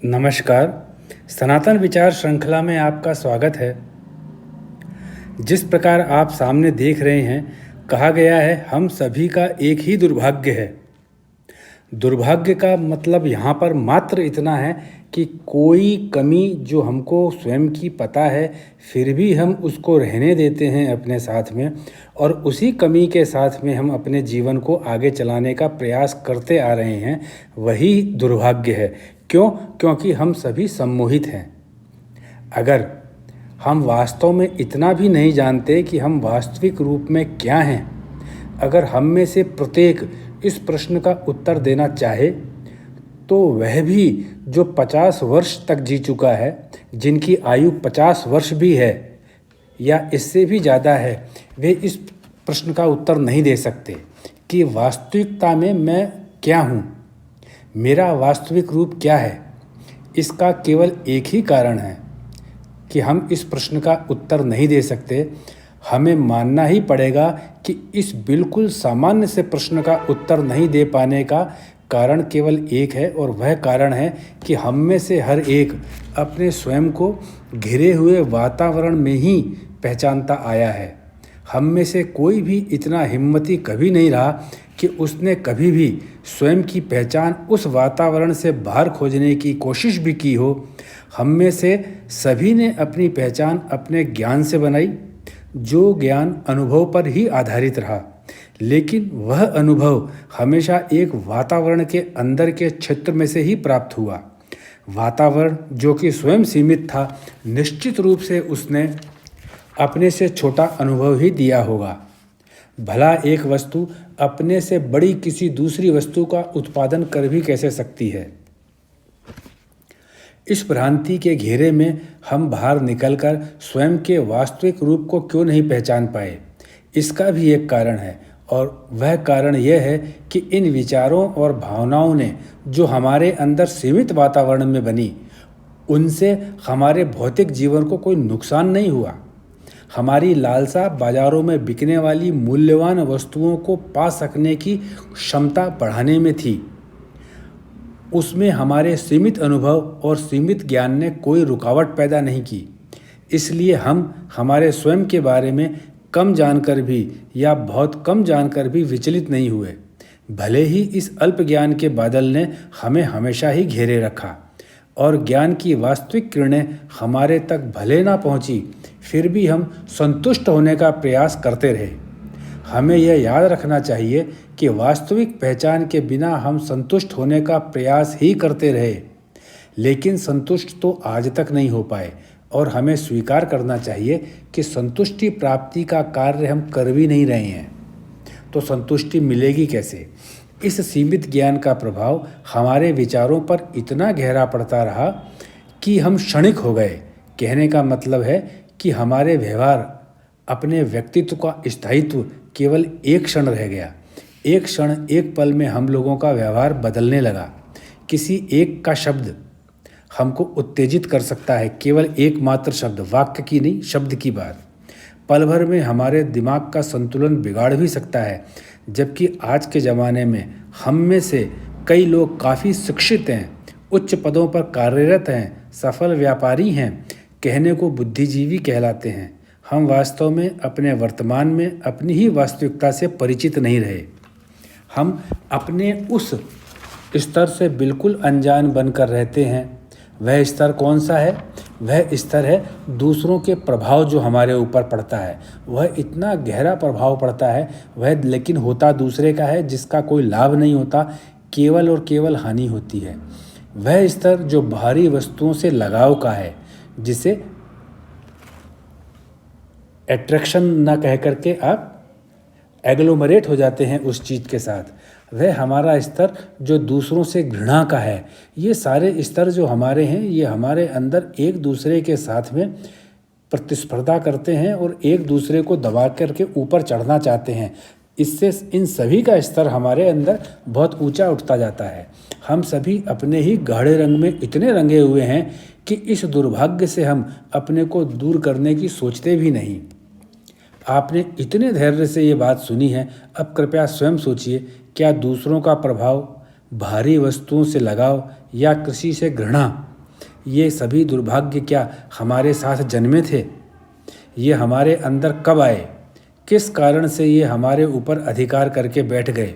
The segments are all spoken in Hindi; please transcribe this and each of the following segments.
नमस्कार। सनातन विचार श्रृंखला में आपका स्वागत है। जिस प्रकार आप सामने देख रहे हैं, कहा गया है हम सभी का एक ही दुर्भाग्य है। दुर्भाग्य का मतलब यहाँ पर मात्र इतना है कि कोई कमी जो हमको स्वयं की पता है, फिर भी हम उसको रहने देते हैं अपने साथ में, और उसी कमी के साथ में हम अपने जीवन को आगे चलाने का प्रयास करते आ रहे हैं। वही दुर्भाग्य है। क्यों? क्योंकि हम सभी सम्मोहित हैं। अगर हम वास्तव में इतना भी नहीं जानते कि हम वास्तविक रूप में क्या हैं, अगर हम में से प्रत्येक इस प्रश्न का उत्तर देना चाहे, तो वह भी जो 50 वर्ष तक जी चुका है, जिनकी आयु 50 वर्ष भी है या इससे भी ज़्यादा है, वे इस प्रश्न का उत्तर नहीं दे सकते कि वास्तविकता में मैं क्या हूँ, मेरा वास्तविक रूप क्या है। इसका केवल एक ही कारण है कि हम इस प्रश्न का उत्तर नहीं दे सकते। हमें मानना ही पड़ेगा कि इस बिल्कुल सामान्य से प्रश्न का उत्तर नहीं दे पाने का कारण केवल एक है, और वह कारण है कि हम में से हर एक अपने स्वयं को घिरे हुए वातावरण में ही पहचानता आया है। हम में से कोई भी इतना हिम्मती कभी नहीं रहा कि उसने कभी भी स्वयं की पहचान उस वातावरण से बाहर खोजने की कोशिश भी की हो। हम में से सभी ने अपनी पहचान अपने ज्ञान से बनाई, जो ज्ञान अनुभव पर ही आधारित रहा, लेकिन वह अनुभव हमेशा एक वातावरण के अंदर के क्षेत्र में से ही प्राप्त हुआ। वातावरण जो कि स्वयं सीमित था, निश्चित रूप से उसने अपने से छोटा अनुभव ही दिया होगा। भला एक वस्तु अपने से बड़ी किसी दूसरी वस्तु का उत्पादन कर भी कैसे सकती है? इस भ्रांति के घेरे में हम बाहर निकलकर स्वयं के वास्तविक रूप को क्यों नहीं पहचान पाए? इसका भी एक कारण है, और वह कारण यह है कि इन विचारों और भावनाओं ने जो हमारे अंदर सीमित वातावरण में बनी, उनसे हमारे भौतिक जीवन को कोई नुकसान नहीं हुआ। हमारी लालसा बाजारों में बिकने वाली मूल्यवान वस्तुओं को पा सकने की क्षमता बढ़ाने में थी। उसमें हमारे सीमित अनुभव और सीमित ज्ञान ने कोई रुकावट पैदा नहीं की। इसलिए हम हमारे स्वयं के बारे में कम जानकर भी या बहुत कम जानकर भी विचलित नहीं हुए। भले ही इस अल्प ज्ञान के बादल ने हमें हमेशा ही घेरे रखा और ज्ञान की वास्तविक किरणें हमारे तक भले ना पहुंची, फिर भी हम संतुष्ट होने का प्रयास करते रहे। हमें यह याद रखना चाहिए कि वास्तविक पहचान के बिना हम संतुष्ट होने का प्रयास ही करते रहे, लेकिन संतुष्ट तो आज तक नहीं हो पाए, और हमें स्वीकार करना चाहिए कि संतुष्टि प्राप्ति का कार्य हम कर भी नहीं रहे हैं। तो संतुष्टि मिलेगी कैसे? इस सीमित ज्ञान का प्रभाव हमारे विचारों पर इतना गहरा पड़ता रहा कि हम क्षणिक हो गए। कहने का मतलब है कि हमारे व्यवहार, अपने व्यक्तित्व का स्थायित्व केवल एक क्षण रह गया। एक क्षण, एक पल में हम लोगों का व्यवहार बदलने लगा। किसी एक का शब्द हमको उत्तेजित कर सकता है, केवल एकमात्र शब्द, वाक्य की नहीं, शब्द की बात पल भर में हमारे दिमाग का संतुलन बिगाड़ भी सकता है। जबकि आज के ज़माने में हम में से कई लोग काफ़ी शिक्षित हैं, उच्च पदों पर कार्यरत हैं, सफल व्यापारी हैं, कहने को बुद्धिजीवी कहलाते हैं। हम वास्तव में अपने वर्तमान में अपनी ही वास्तविकता से परिचित नहीं रहे। हम अपने उस स्तर से बिल्कुल अनजान बनकर रहते हैं। वह स्तर कौन सा है? वह स्तर है दूसरों के प्रभाव जो हमारे ऊपर पड़ता है। वह इतना गहरा प्रभाव पड़ता है, वह लेकिन होता दूसरे का है, जिसका कोई लाभ नहीं होता, केवल और केवल हानि होती है। वह स्तर जो बाहरी वस्तुओं से लगाव का है, जिसे एट्रैक्शन ना कह करके आप एग्लोमरेट हो जाते हैं उस चीज़ के साथ। वह हमारा स्तर जो दूसरों से घृणा का है। ये सारे स्तर जो हमारे हैं, ये हमारे अंदर एक दूसरे के साथ में प्रतिस्पर्धा करते हैं और एक दूसरे को दबा करके ऊपर चढ़ना चाहते हैं। इससे इन सभी का स्तर हमारे अंदर बहुत ऊंचा उठता जाता है। हम सभी अपने ही गाढ़े रंग में इतने रंगे हुए हैं कि इस दुर्भाग्य से हम अपने को दूर करने की सोचते भी नहीं। आपने इतने धैर्य से ये बात सुनी है, अब कृपया स्वयं सोचिए, क्या दूसरों का प्रभाव, भारी वस्तुओं से लगाव या कृषि से घृणा, ये सभी दुर्भाग्य क्या हमारे साथ जन्मे थे? ये हमारे अंदर कब आए? किस कारण से ये हमारे ऊपर अधिकार करके बैठ गए?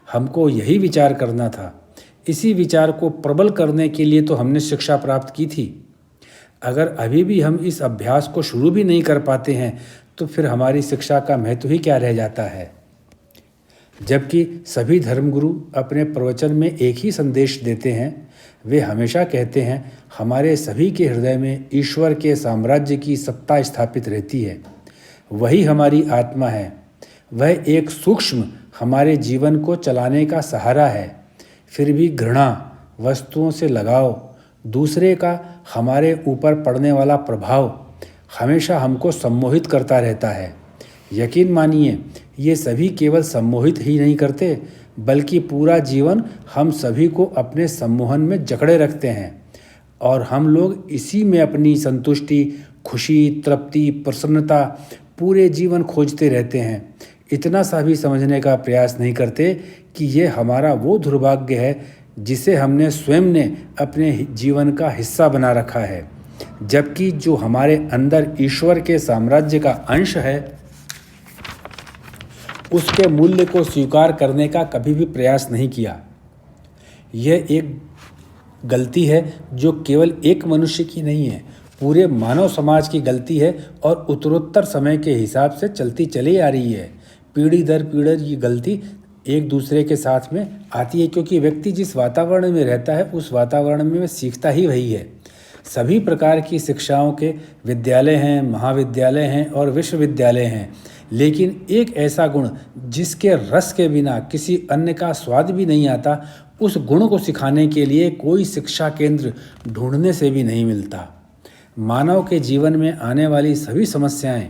हमको यही विचार करना था। इसी विचार को प्रबल करने के लिए तो हमने शिक्षा प्राप्त की थी। अगर अभी भी हम इस अभ्यास को शुरू भी नहीं कर पाते हैं तो फिर हमारी शिक्षा का महत्व ही क्या रह जाता है? जबकि सभी धर्मगुरु अपने प्रवचन में एक ही संदेश देते हैं। वे हमेशा कहते हैं, हमारे सभी के हृदय में ईश्वर के साम्राज्य की सत्ता स्थापित रहती है। वही हमारी आत्मा है। वह एक सूक्ष्म हमारे जीवन को चलाने का सहारा है। फिर भी घृणा, वस्तुओं से लगाव, दूसरे का हमारे ऊपर पड़ने वाला प्रभाव हमेशा हमको सम्मोहित करता रहता है। यकीन मानिए, ये सभी केवल सम्मोहित ही नहीं करते, बल्कि पूरा जीवन हम सभी को अपने सम्मोहन में जकड़े रखते हैं और हम लोग इसी में अपनी संतुष्टि, खुशी, तृप्ति, प्रसन्नता पूरे जीवन खोजते रहते हैं। इतना सा भी समझने का प्रयास नहीं करते कि ये हमारा वो दुर्भाग्य है जिसे हमने स्वयं ने अपने जीवन का हिस्सा बना रखा है, जबकि जो हमारे अंदर ईश्वर के साम्राज्य का अंश है उसके मूल्य को स्वीकार करने का कभी भी प्रयास नहीं किया। यह एक गलती है जो केवल एक मनुष्य की नहीं है, पूरे मानव समाज की गलती है और उत्तरोत्तर समय के हिसाब से चलती चली आ रही है। पीढ़ी दर पीढ़ी ये गलती एक दूसरे के साथ में आती है, क्योंकि व्यक्ति जिस वातावरण में रहता है उस वातावरण में वह सीखता ही वही है। सभी प्रकार की शिक्षाओं के विद्यालय हैं, महाविद्यालय हैं और विश्वविद्यालय हैं, लेकिन एक ऐसा गुण जिसके रस के बिना किसी अन्य का स्वाद भी नहीं आता, उस गुण को सिखाने के लिए कोई शिक्षा केंद्र ढूंढने से भी नहीं मिलता। मानव के जीवन में आने वाली सभी समस्याएं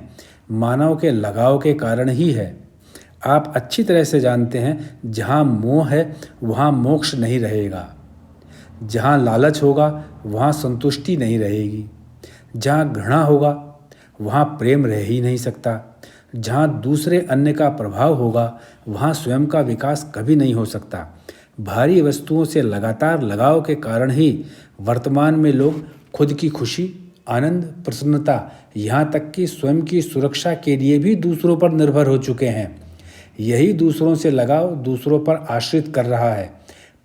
मानव के लगाव के कारण ही है। आप अच्छी तरह से जानते हैं, जहाँ मोह है वहाँ मोक्ष नहीं रहेगा, जहाँ लालच होगा वहाँ संतुष्टि नहीं रहेगी, जहाँ घृणा होगा वहाँ प्रेम रह ही नहीं सकता, जहाँ दूसरे अन्य का प्रभाव होगा वहाँ स्वयं का विकास कभी नहीं हो सकता। भारी वस्तुओं से लगातार लगाव के कारण ही वर्तमान में लोग खुद की खुशी, आनंद, प्रसन्नता, यहाँ तक कि स्वयं की सुरक्षा के लिए भी दूसरों पर निर्भर हो चुके हैं। यही दूसरों से लगाव दूसरों पर आश्रित कर रहा है।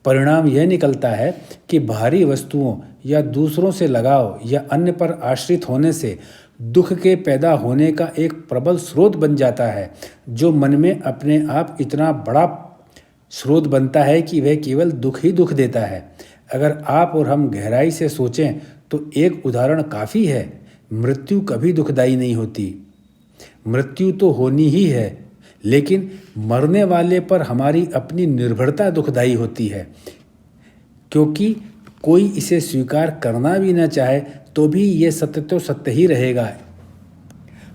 परिणाम यह निकलता है कि भारी वस्तुओं या दूसरों से लगाव या अन्य पर आश्रित होने से दुख के पैदा होने का एक प्रबल स्रोत बन जाता है, जो मन में अपने आप इतना बड़ा स्रोत बनता है कि वह केवल दुख ही दुख देता है। अगर आप और हम गहराई से सोचें तो एक उदाहरण काफ़ी है। मृत्यु कभी दुखदाई नहीं होती। मृत्यु तो होनी ही है, लेकिन मरने वाले पर हमारी अपनी निर्भरता दुखदाई होती है, क्योंकि कोई इसे स्वीकार करना भी न चाहे तो भी ये सत्य तो सत्य ही रहेगा।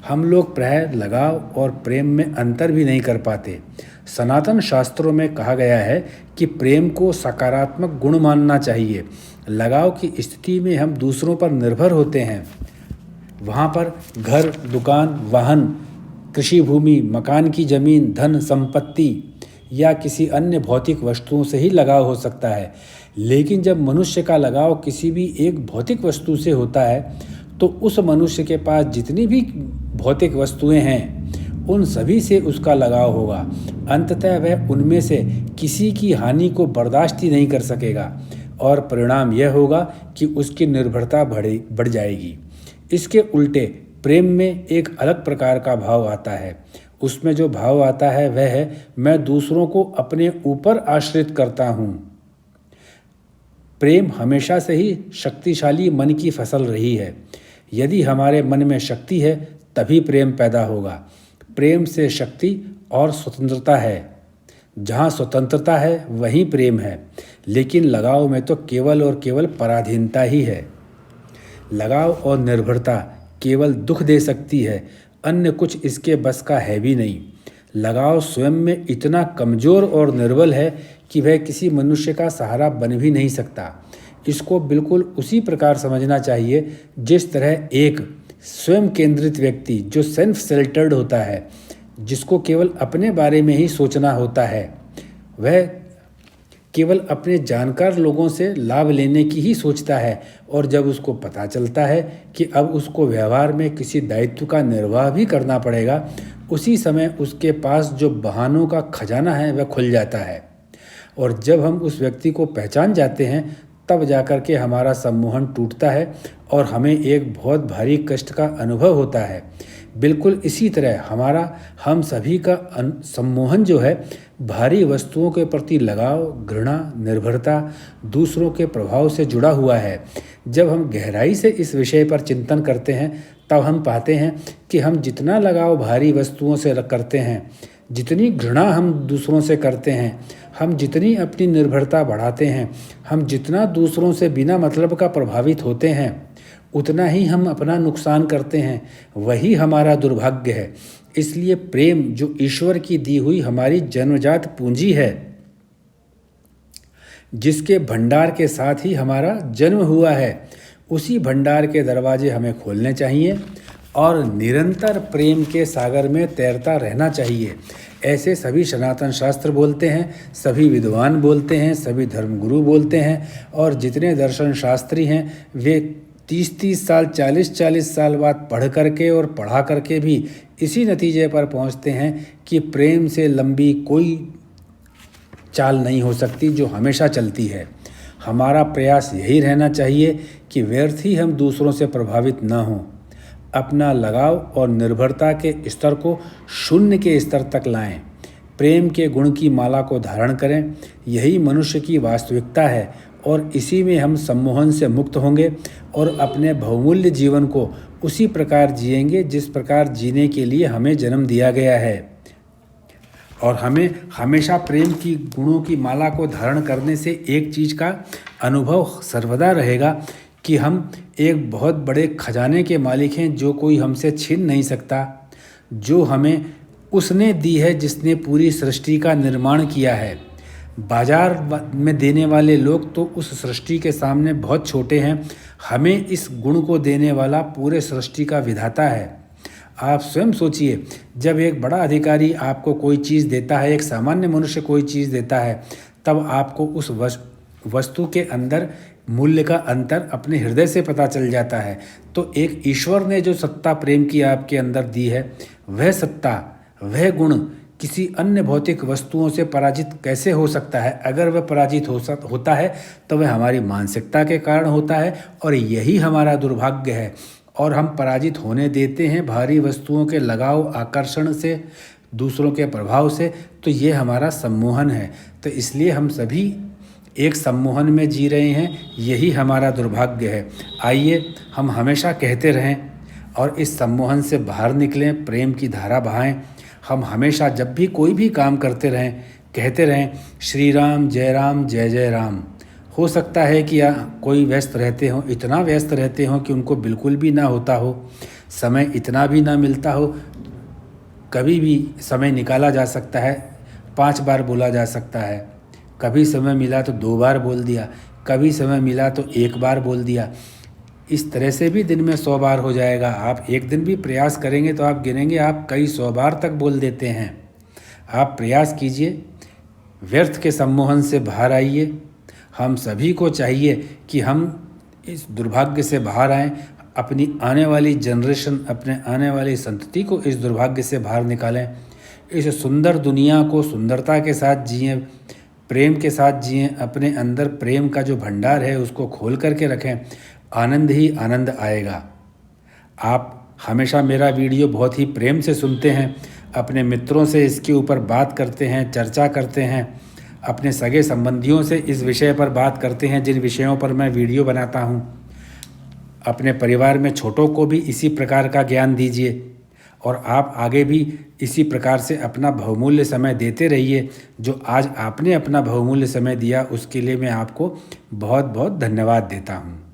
हम लोग प्रायः लगाव और प्रेम में अंतर भी नहीं कर पाते। सनातन शास्त्रों में कहा गया है कि प्रेम को सकारात्मक गुण मानना चाहिए। लगाव की स्थिति में हम दूसरों पर निर्भर होते हैं। वहाँ पर घर, दुकान, वाहन, कृषि भूमि, मकान की जमीन, धन संपत्ति या किसी अन्य भौतिक वस्तुओं से ही लगाव हो सकता है। लेकिन जब मनुष्य का लगाव किसी भी एक भौतिक वस्तु से होता है तो उस मनुष्य के पास जितनी भी भौतिक वस्तुएं हैं उन सभी से उसका लगाव होगा। अंततः वह उनमें से किसी की हानि को बर्दाश्त ही नहीं कर सकेगा और परिणाम यह होगा कि उसकी निर्भरता बढ़ जाएगी। इसके उल्टे प्रेम में एक अलग प्रकार का भाव आता है। उसमें जो भाव आता है वह है, मैं दूसरों को अपने ऊपर आश्रित करता हूँ। प्रेम हमेशा से ही शक्तिशाली मन की फसल रही है। यदि हमारे मन में शक्ति है तभी प्रेम पैदा होगा। प्रेम से शक्ति और स्वतंत्रता है। जहाँ स्वतंत्रता है वहीं प्रेम है। लेकिन लगाव में तो केवल और केवल पराधीनता ही है। लगाव और निर्भरता केवल दुख दे सकती है, अन्य कुछ इसके बस का है भी नहीं। लगाव स्वयं में इतना कमज़ोर और निर्बल है कि वह किसी मनुष्य का सहारा बन भी नहीं सकता। इसको बिल्कुल उसी प्रकार समझना चाहिए जिस तरह एक स्वयं केंद्रित व्यक्ति जो सेल्फ सेंटर्ड होता है, जिसको केवल अपने बारे में ही सोचना होता है, वह केवल अपने जानकार लोगों से लाभ लेने की ही सोचता है, और जब उसको पता चलता है कि अब उसको व्यवहार में किसी दायित्व का निर्वाह भी करना पड़ेगा, उसी समय उसके पास जो बहानों का खजाना है वह खुल जाता है। और जब हम उस व्यक्ति को पहचान जाते हैं, तब जाकर के हमारा सम्मोहन टूटता है और हमें एक बहुत भारी कष्ट का अनुभव होता है। बिल्कुल इसी तरह हम सभी का सम्मोहन जो है, भारी वस्तुओं के प्रति लगाव, घृणा, निर्भरता, दूसरों के प्रभाव से जुड़ा हुआ है। जब हम गहराई से इस विषय पर चिंतन करते हैं, तब हम पाते हैं कि हम जितना लगाव भारी वस्तुओं से करते हैं, जितनी घृणा हम दूसरों से करते हैं, हम जितनी अपनी निर्भरता बढ़ाते हैं, हम जितना दूसरों से बिना मतलब का प्रभावित होते हैं, उतना ही हम अपना नुकसान करते हैं। वही हमारा दुर्भाग्य है। इसलिए प्रेम, जो ईश्वर की दी हुई हमारी जन्मजात पूंजी है, जिसके भंडार के साथ ही हमारा जन्म हुआ है, उसी भंडार के दरवाजे हमें खोलने चाहिए और निरंतर प्रेम के सागर में तैरता रहना चाहिए। ऐसे सभी सनातन शास्त्र बोलते हैं, सभी विद्वान बोलते हैं, सभी धर्मगुरु बोलते हैं, और जितने दर्शन शास्त्री हैं वे 30-30 साल, 40-40 साल बाद पढ़ करके और पढ़ा करके भी इसी नतीजे पर पहुंचते हैं कि प्रेम से लंबी कोई चाल नहीं हो सकती जो हमेशा चलती है। हमारा प्रयास यही रहना चाहिए कि व्यर्थ ही हम दूसरों से प्रभावित न हों। अपना लगाव और निर्भरता के स्तर को शून्य के स्तर तक लाएं। प्रेम के गुण की माला को धारण करें। यही मनुष्य की वास्तविकता है, और इसी में हम सम्मोहन से मुक्त होंगे और अपने बहुमूल्य जीवन को उसी प्रकार जिएंगे जिस प्रकार जीने के लिए हमें जन्म दिया गया है। और हमें हमेशा प्रेम की गुणों की माला को धारण करने से एक चीज़ का अनुभव सर्वदा रहेगा कि हम एक बहुत बड़े खजाने के मालिक हैं, जो कोई हमसे छीन नहीं सकता, जो हमें उसने दी है जिसने पूरी सृष्टि का निर्माण किया है। बाजार में देने वाले लोग तो उस सृष्टि के सामने बहुत छोटे हैं, हमें इस गुण को देने वाला पूरे सृष्टि का विधाता है। आप स्वयं सोचिए, जब एक बड़ा अधिकारी आपको कोई चीज़ देता है, एक सामान्य मनुष्य कोई चीज़ देता है, तब आपको उस वस्तु के अंदर मूल्य का अंतर अपने हृदय से पता चल जाता है। तो एक ईश्वर ने जो सत्ता प्रेम की आपके अंदर दी है, वह सत्ता, वह गुण किसी अन्य भौतिक वस्तुओं से पराजित कैसे हो सकता है? अगर वह पराजित होता है तो वह हमारी मानसिकता के कारण होता है, और यही हमारा दुर्भाग्य है। और हम पराजित होने देते हैं भारी वस्तुओं के लगाव, आकर्षण से, दूसरों के प्रभाव से। तो ये हमारा सम्मोहन है। तो इसलिए हम सभी एक सम्मोहन में जी रहे हैं, यही हमारा दुर्भाग्य है। आइए हम हमेशा कहते रहें और इस सम्मोहन से बाहर निकलें, प्रेम की धारा बहाएं। हम हमेशा जब भी कोई भी काम करते रहें, कहते रहें श्री राम, जय जय राम। हो सकता है कि कोई व्यस्त रहते हों, इतना व्यस्त रहते हों कि उनको बिल्कुल भी ना होता हो, समय इतना भी ना मिलता हो। कभी भी समय निकाला जा सकता है, 5 बार बोला जा सकता है। कभी समय मिला तो 2 बार बोल दिया, कभी समय मिला तो 1 बार बोल दिया। इस तरह से भी दिन में 100 बार हो जाएगा। आप एक दिन भी प्रयास करेंगे तो आप गिनेंगे आप कई 100 बार तक बोल देते हैं। आप प्रयास कीजिए, व्यर्थ के सम्मोहन से बाहर आइए। हम सभी को चाहिए कि हम इस दुर्भाग्य से बाहर आएं, अपनी आने वाली जनरेशन, अपने आने वाली संतति को इस दुर्भाग्य से बाहर निकालें। इस सुंदर दुनिया को सुंदरता के साथ जिएं, प्रेम के साथ जिएं। अपने अंदर प्रेम का जो भंडार है उसको खोल करके रखें, आनंद ही आनंद आएगा। आप हमेशा मेरा वीडियो बहुत ही प्रेम से सुनते हैं, अपने मित्रों से इसके ऊपर बात करते हैं, चर्चा करते हैं, अपने सगे संबंधियों से इस विषय पर बात करते हैं जिन विषयों पर मैं वीडियो बनाता हूं। अपने परिवार में छोटों को भी इसी प्रकार का ज्ञान दीजिए, और आप आगे भी इसी प्रकार से अपना बहुमूल्य समय देते रहिए। जो आज आपने अपना बहुमूल्य समय दिया उसके लिए मैं आपको बहुत बहुत धन्यवाद देता हूँ।